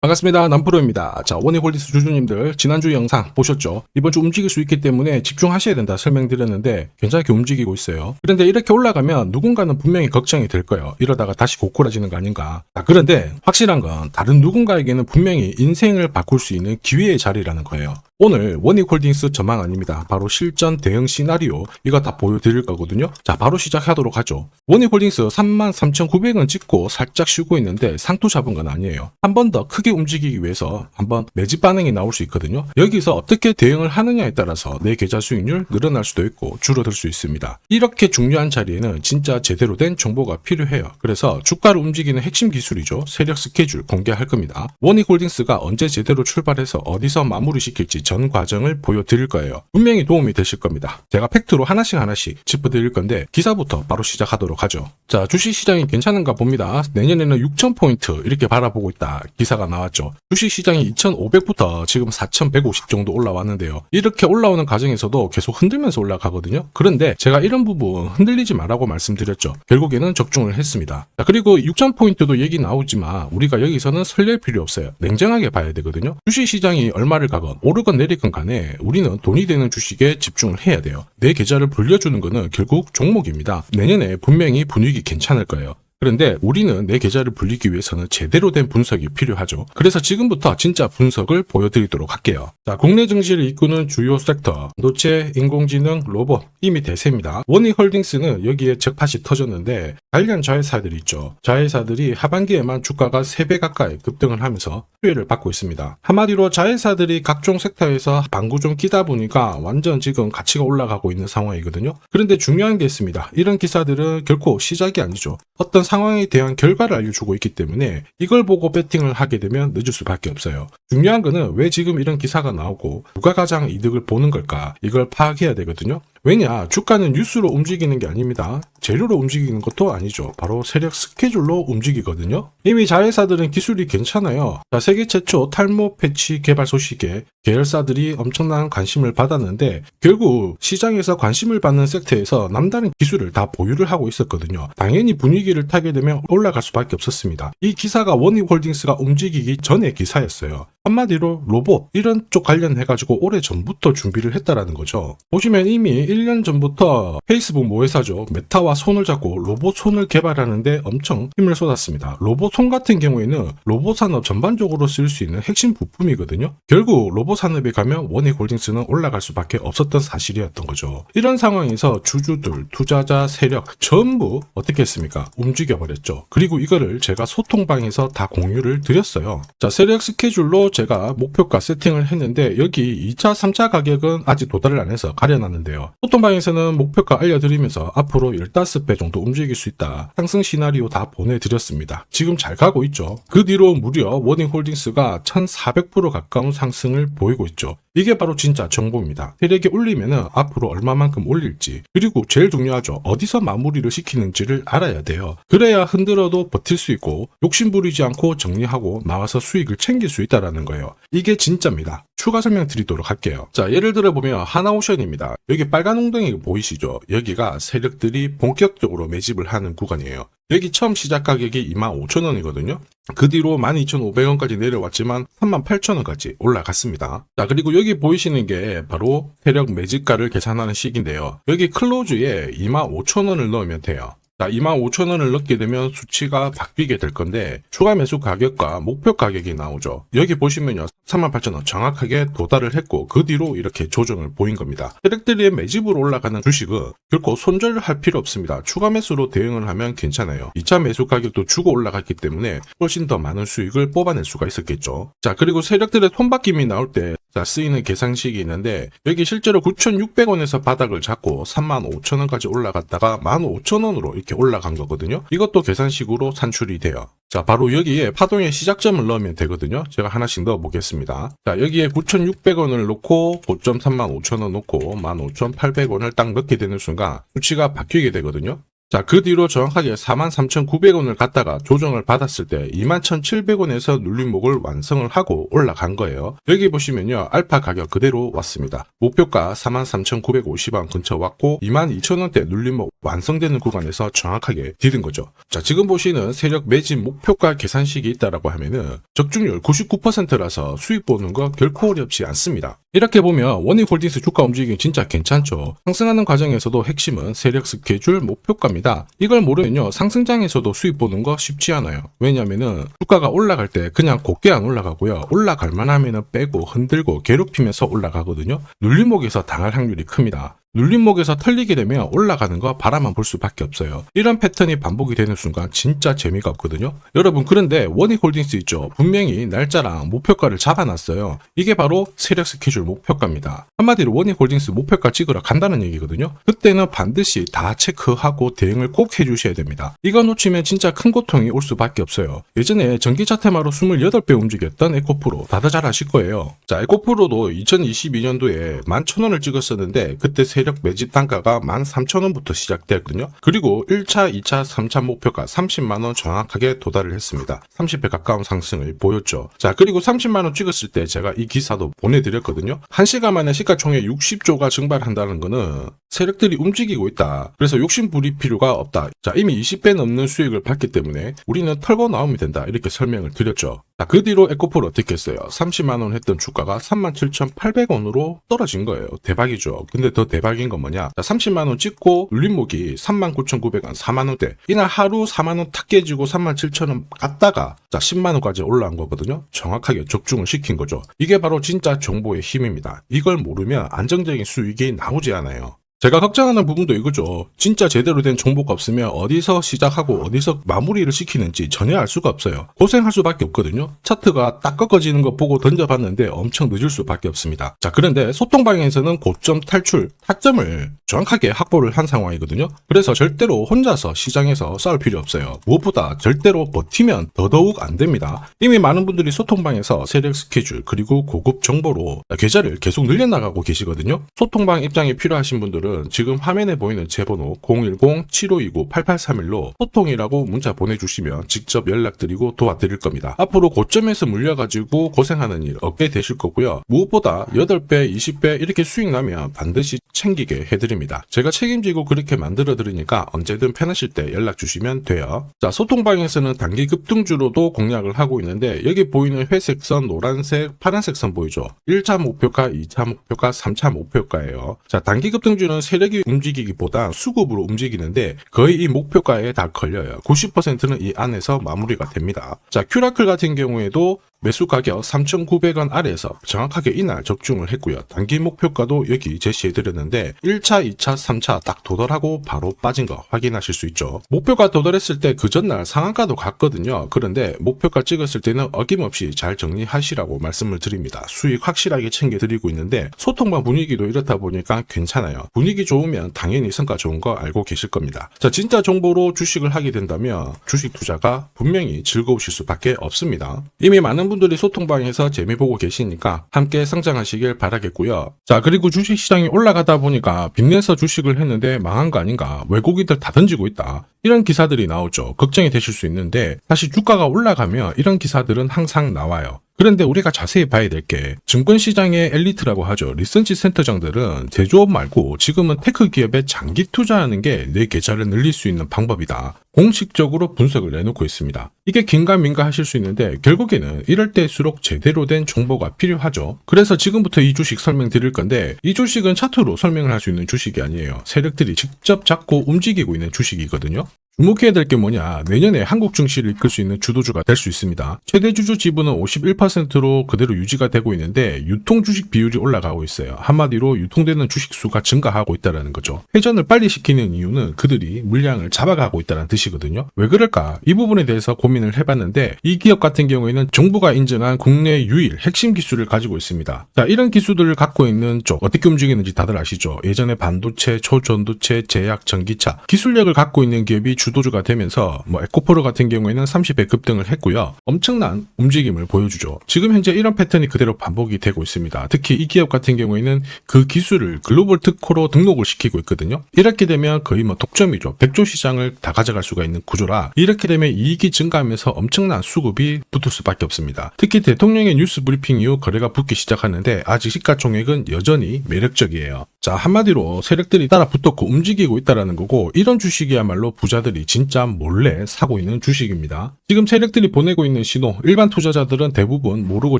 반갑습니다. 남프로입니다. 자, 원익홀딩스 주주님들 지난주 영상 보셨죠? 이번 주 움직일 수 있기 때문에 집중하셔야 된다 설명드렸는데 괜찮게 움직이고 있어요. 그런데 이렇게 올라가면 누군가는 분명히 걱정이 될 거예요. 이러다가 다시 고꾸라지는 거 아닌가. 자, 그런데 확실한 건 다른 누군가에게는 분명히 인생을 바꿀 수 있는 기회의 자리라는 거예요. 오늘 원익홀딩스 전망 아닙니다. 바로 실전 대응 시나리오 이거 다 보여드릴 거거든요. 자, 바로 시작하도록 하죠. 원익홀딩스 33,900원 찍고 살짝 쉬고 있는데 상투 잡은 건 아니에요. 한 번 더 크게 움직이기 위해서 한번 매집 반응이 나올 수 있거든요. 여기서 어떻게 대응을 하느냐에 따라서 내 계좌 수익률 늘어날 수도 있고 줄어들 수 있습니다. 이렇게 중요한 자리에는 진짜 제대로 된 정보가 필요해요. 그래서 주가를 움직이는 핵심 기술이죠. 세력 스케줄 공개할 겁니다. 원익홀딩스가 언제 제대로 출발해서 어디서 마무리 시킬지 전 과정을 보여드릴 거예요. 분명히 도움이 되실 겁니다. 제가 팩트로 하나씩 짚어드릴 건데 기사부터 바로 시작하도록 하죠. 자, 주식시장이 괜찮은가 봅니다. 내년에는 6,000포인트 이렇게 바라보고 있다 기사가 나왔죠. 주식시장이 2,500부터 지금 4,150 정도 올라왔는데요. 이렇게 올라오는 과정에서도 계속 흔들면서 올라가거든요. 그런데 제가 이런 부분 흔들리지 말라고 말씀드렸죠. 결국에는 적중을 했습니다. 자, 그리고 6,000포인트도 얘기 나오지만 우리가 여기서는 설렐 필요 없어요. 냉정하게 봐야 되거든요. 주식시장이 얼마를 가건 오르건 내리건 간에 우리는 돈이 되는 주식에 집중을 해야 돼요. 내 계좌를 불려주는 거는 결국 종목입니다. 내년에 분명히 분위기 괜찮을 거예요. 그런데 우리는 내 계좌를 불리기 위해서는 제대로 된 분석이 필요하죠. 그래서 지금부터 진짜 분석을 보여드리도록 할게요. 자, 국내 증시를 이끄는 주요 섹터, 반도체, 인공지능, 로봇 이미 대세입니다. 원익홀딩스는 여기에 적팟이 터졌는데 관련 자회사들이 있죠. 자회사들이 하반기에만 주가가 3배 가까이 급등을 하면서 수혜를 받고 있습니다. 한마디로 자회사들이 각종 섹터에서 방구 좀 끼다 보니까 완전 지금 가치가 올라가고 있는 상황이거든요. 그런데 중요한 게 있습니다. 이런 기사들은 결코 시작이 아니죠. 어떤 상황에 대한 결과를 알려주고 있기 때문에 이걸 보고 배팅을 하게 되면 늦을 수밖에 없어요. 중요한 거는 왜 지금 이런 기사가 나오고 누가 가장 이득을 보는 걸까 이걸 파악해야 되거든요. 왜냐, 주가는 뉴스로 움직이는 게 아닙니다. 재료로 움직이는 것도 아니죠. 바로 세력 스케줄로 움직이거든요. 이미 자회사들은 기술이 괜찮아요. 자, 세계 최초 탈모 패치 개발 소식에 계열사들이 엄청난 관심을 받았는데 결국 시장에서 관심을 받는 섹터에서 남다른 기술을 다 보유를 하고 있었거든요. 당연히 분위기를 타게 되면 올라갈 수밖에 없었습니다. 이 기사가 원익홀딩스가 움직이기 전의 기사였어요. 한마디로 로봇 이런 쪽 관련해가지고 오래 전부터 준비를 했다라는 거죠. 보시면 이미 1년 전부터 페이스북 모회사죠. 메타와 손을 잡고 로봇 손을 개발하는데 엄청 힘을 쏟았습니다. 로봇 손 같은 경우에는 로봇 산업 전반적으로 쓸 수 있는 핵심 부품이거든요. 결국 로봇 산업에 가면 원익홀딩스는 올라갈 수밖에 없었던 사실이었던 거죠. 이런 상황에서 주주들, 투자자, 세력 전부 어떻게 했습니까? 움직여버렸죠. 그리고 이거를 제가 소통방에서 다 공유를 드렸어요. 자, 세력 스케줄로 제가 목표가 세팅을 했는데 여기 2차, 3차 가격은 아직 도달을 안 해서 가려놨는데요. 소통방에서는 목표가 알려드리면서 앞으로 15배 정도 움직일 수 있다. 상승 시나리오 다 보내드렸습니다. 지금 잘 가고 있죠. 그 뒤로 무려 원익홀딩스가 1,400% 가까운 상승을 보이고 있죠. 이게 바로 진짜 정보입니다. 세력이 올리면은 앞으로 얼마만큼 올릴지, 그리고 제일 중요하죠. 어디서 마무리를 시키는지를 알아야 돼요. 그래야 흔들어도 버틸 수 있고 욕심 부리지 않고 정리하고 나와서 수익을 챙길 수 있다라는 거예요. 이게 진짜입니다. 추가 설명 드리도록 할게요. 자, 예를 들어 보면 하나오션입니다. 여기 빨간 웅덩이 보이시죠? 여기가 세력들이 본격적으로 매집을 하는 구간이에요. 여기 처음 시작 가격이 25,000원이거든요. 그 뒤로 12,500원까지 내려왔지만 38,000원까지 올라갔습니다. 자, 그리고 여기 보이시는 게 바로 세력 매집가를 계산하는 식인데요. 여기 클로즈에 25,000원을 넣으면 돼요. 자, 25,000원을 넣게 되면 수치가 바뀌게 될 건데 추가 매수 가격과 목표 가격이 나오죠. 여기 보시면요. 38,000원 정확하게 도달을 했고 그 뒤로 이렇게 조정을 보인 겁니다. 세력들이 매집으로 올라가는 주식은 결코 손절할 필요 없습니다. 추가 매수로 대응을 하면 괜찮아요. 2차 매수 가격도 주고 올라갔기 때문에 훨씬 더 많은 수익을 뽑아낼 수가 있었겠죠. 자, 그리고 세력들의 손바뀜이 나올 때 쓰이는 계산식이 있는데 여기 실제로 9,600원에서 바닥을 잡고 35,000원까지 올라갔다가 15,000원으로 이렇게 올라간 거거든요. 이것도 계산식으로 산출이 돼요. 자, 바로 여기에 파동의 시작점을 넣으면 되거든요. 제가 하나씩 넣어 보겠습니다. 자, 여기에 9,600원을 놓고 고점 35,000원 놓고 15,800원을 딱 넣게 되는 순간 수치가 바뀌게 되거든요. 자, 그 뒤로 정확하게 43,900원을 갖다가 조정을 받았을 때 21,700원에서 눌림목을 완성을 하고 올라간 거예요. 여기 보시면요, 알파 가격 그대로 왔습니다. 목표가 43,950원 근처 왔고 22,000원대 눌림목 완성되는 구간에서 정확하게 디딘 거죠. 자, 지금 보시는 세력 매집 목표가 계산식이 있다라고 하면은 적중률 99%라서 수익 보는 거 결코 어렵지 않습니다. 이렇게 보면 원익홀딩스 주가 움직임이 진짜 괜찮죠. 상승하는 과정에서도 핵심은 세력 스케줄 목표가입니다. 이걸 모르면요, 상승장에서도 수익 보는 거 쉽지 않아요. 왜냐면은 주가가 올라갈 때 그냥 곱게 안 올라가고요, 올라갈 만하면은 빼고 흔들고 괴롭히면서 올라가거든요. 눌림목에서 당할 확률이 큽니다. 눌림목에서 털리게 되면 올라가는 거 바라만 볼 수밖에 없어요. 이런 패턴이 반복이 되는 순간 진짜 재미가 없거든요. 여러분, 그런데 원익홀딩스 있죠, 분명히 날짜랑 목표가를 잡아놨어요. 이게 바로 세력 스케줄 목표가입니다. 한마디로 원익홀딩스 목표가 찍으러 간다는 얘기거든요. 그때는 반드시 다 체크하고 대응을 꼭 해주셔야 됩니다. 이거 놓치면 진짜 큰 고통이 올 수밖에 없어요. 예전에 전기차 테마로 28배 움직였던 에코프로 다들 잘 아실 거예요. 자, 에코프로도 2022년도에 11,000원을 찍었었는데 그때 세력 매집 단가가 13,000원부터 시작되었거든요. 그리고 1차, 2차, 3차 목표가 30만원 정확하게 도달을 했습니다. 30배 가까운 상승을 보였죠. 자, 그리고 30만원 찍었을 때 제가 이 기사도 보내드렸거든요. 1시간 만에 시가총액 60조가 증발한다는 거는 세력들이 움직이고 있다. 그래서 욕심 부릴 필요가 없다. 자, 이미 20배 넘는 수익을 받기 때문에 우리는 털고 나오면 된다. 이렇게 설명을 드렸죠. 자, 그 뒤로 에코프로 어떻게 했어요? 30만원 했던 주가가 37,800원으로 떨어진 거예요. 대박이죠. 근데 더 대박인 건 뭐냐? 자, 30만원 찍고 눌림목이 39,900원, 4만원대. 이날 하루 4만원 탁 깨지고 37,000원 갔다가 자, 10만원까지 올라온 거거든요. 정확하게 적중을 시킨 거죠. 이게 바로 진짜 정보의 힘입니다. 이걸 모르면 안정적인 수익이 나오지 않아요. 제가 걱정하는 부분도 이거죠. 진짜 제대로 된 정보가 없으면 어디서 시작하고 어디서 마무리를 시키는지 전혀 알 수가 없어요. 고생할 수밖에 없거든요. 차트가 딱 꺾어지는 거 보고 던져봤는데 엄청 늦을 수밖에 없습니다. 자, 그런데 소통방에서는 고점 탈출, 타점을 정확하게 확보를 한 상황이거든요. 그래서 절대로 혼자서 시장에서 싸울 필요 없어요. 무엇보다 절대로 버티면 더더욱 안 됩니다. 이미 많은 분들이 소통방에서 세력 스케줄 그리고 고급 정보로 계좌를 계속 늘려나가고 계시거든요. 소통방 입장이 필요하신 분들은 지금 화면에 보이는 제 번호 010-7529-8831로 소통이라고 문자 보내주시면 직접 연락드리고 도와드릴 겁니다. 앞으로 고점에서 물려가지고 고생하는 일 없게 되실 거고요. 무엇보다 8배, 20배 이렇게 수익 나면 반드시 챙기게 해드립니다. 제가 책임지고 그렇게 만들어 드리니까 언제든 편하실 때 연락 주시면 돼요. 자, 소통방에서는 단기 급등주로도 공략을 하고 있는데 여기 보이는 회색 선, 노란색, 파란색 선 보이죠? 1차 목표가, 2차 목표가, 3차 목표가예요. 자, 단기 급등주는 세력이 움직이기보다 수급으로 움직이는데 거의 이 목표가에 다 걸려요. 90%는 이 안에서 마무리가 됩니다. 자, 큐라클 같은 경우에도 매수 가격 3,900원 아래에서 정확하게 이날 적중을 했고요. 단기 목표가도 여기 제시해드렸는데 1차, 2차, 3차 딱 도달하고 바로 빠진 거 확인하실 수 있죠. 목표가 도달했을 때 그 전날 상한가도 갔거든요. 그런데 목표가 찍었을 때는 어김없이 잘 정리하시라고 말씀을 드립니다. 수익 확실하게 챙겨드리고 있는데 소통방 분위기도 이렇다 보니까 괜찮아요. 분위기 좋으면 당연히 성과 좋은 거 알고 계실 겁니다. 자, 진짜 정보로 주식을 하게 된다면 주식 투자가 분명히 즐거우실 수밖에 없습니다. 이미 많은 분들이 소통방에서 재미 보고 계시니까 함께 성장하시길 바라겠고요. 자, 그리고 주식시장이 올라가다 보니까 빚내서 주식을 했는데 망한 거 아닌가, 외국인들 다 던지고 있다, 이런 기사들이 나오죠. 걱정이 되실 수 있는데 사실 주가가 올라가면 이런 기사들은 항상 나와요. 그런데 우리가 자세히 봐야 될 게 증권시장의 엘리트라고 하죠. 리서치 센터장들은 제조업 말고 지금은 테크 기업에 장기 투자하는 게 내 계좌를 늘릴 수 있는 방법이다. 공식적으로 분석을 내놓고 있습니다. 이게 긴가민가 하실 수 있는데 결국에는 이럴 때일수록 제대로 된 정보가 필요하죠. 그래서 지금부터 이 주식 설명드릴 건데 이 주식은 차트로 설명을 할 수 있는 주식이 아니에요. 세력들이 직접 잡고 움직이고 있는 주식이거든요. 주목해야 될 게 뭐냐, 내년에 한국 증시를 이끌 수 있는 주도주가 될 수 있습니다. 최대 주주 지분은 51%로 그대로 유지가 되고 있는데 유통 주식 비율이 올라가고 있어요. 한마디로 유통되는 주식 수가 증가하고 있다는 거죠. 회전을 빨리 시키는 이유는 그들이 물량을 잡아가고 있다는 뜻이거든요. 하시거든요. 왜 그럴까? 이 부분에 대해서 고민을 해봤는데 이 기업 같은 경우에는 정부가 인정한 국내 유일 핵심 기술을 가지고 있습니다. 자, 이런 기술들을 갖고 있는 쪽 어떻게 움직이는지 다들 아시죠? 예전에 반도체, 초전도체, 제약, 전기차 기술력을 갖고 있는 기업이 주도주가 되면서 에코프로 같은 경우에는 30배 급등을 했고요. 엄청난 움직임을 보여주죠. 지금 현재 이런 패턴이 그대로 반복이 되고 있습니다. 특히 이 기업 같은 경우에는 그 기술을 글로벌 특허로 등록을 시키고 있거든요. 이렇게 되면 거의 독점이죠. 100조 시장을 다 가져갈 수가 있는 구조라 이렇게 되면 이익이 증가하면서 엄청난 수급이 붙을 수밖에 없습니다. 특히 대통령의 뉴스 브리핑 이후 거래가 붙기 시작하는데 아직 시가총액은 여전히 매력적이에요. 자, 한마디로 세력들이 따라 붙었고 움직이고 있다라는 거고 이런 주식이야말로 부자들이 진짜 몰래 사고 있는 주식입니다. 지금 세력들이 보내고 있는 신호 일반 투자자들은 대부분 모르고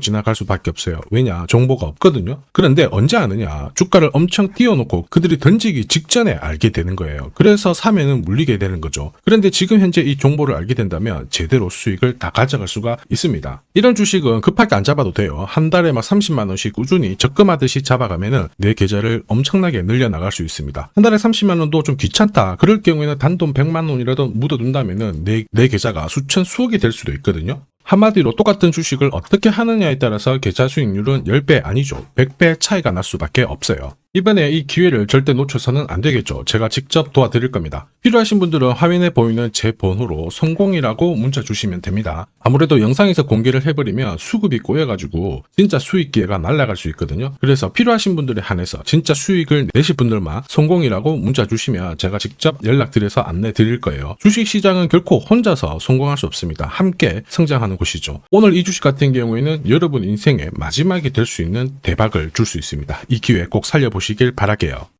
지나갈 수밖에 없어요. 왜냐? 정보가 없거든요. 그런데 언제 아느냐? 주가를 엄청 띄워놓고 그들이 던지기 직전에 알게 되는 거예요. 그래서 사면은 물리게 되는 거죠. 그런데 지금 현재 이 정보를 알게 된다면 제대로 수익을 다 가져갈 수가 있습니다. 이런 주식은 급하게 안 잡아도 돼요. 한 달에 30만 원씩 꾸준히 적금하듯이 잡아가면은 내 계좌를 엄청나게 늘려나갈 수 있습니다. 한 달에 30만 원도 좀 귀찮다. 그럴 경우에는 단돈 100만 원이라도 묻어둔다면은 내 계좌가 수천 수억이 될 수도 있거든요. 한마디로 똑같은 주식을 어떻게 하느냐에 따라서 계좌 수익률은 10배 아니죠. 100배 차이가 날 수밖에 없어요. 이번에 이 기회를 절대 놓쳐서는 안 되겠죠. 제가 직접 도와드릴 겁니다. 필요하신 분들은 화면에 보이는 제 번호로 성공이라고 문자 주시면 됩니다. 아무래도 영상에서 공개를 해버리면 수급이 꼬여가지고 진짜 수익 기회가 날아갈 수 있거든요. 그래서 필요하신 분들에 한해서 진짜 수익을 내실 분들만 성공이라고 문자 주시면 제가 직접 연락드려서 안내 드릴 거예요. 주식시장은 결코 혼자서 성공할 수 없습니다. 함께 성장하는 곳이죠. 오늘 이 주식 같은 경우에는 여러분 인생의 마지막이 될 수 있는 대박을 줄 수 있습니다. 이 기회 꼭 살려보시길 바랄게요.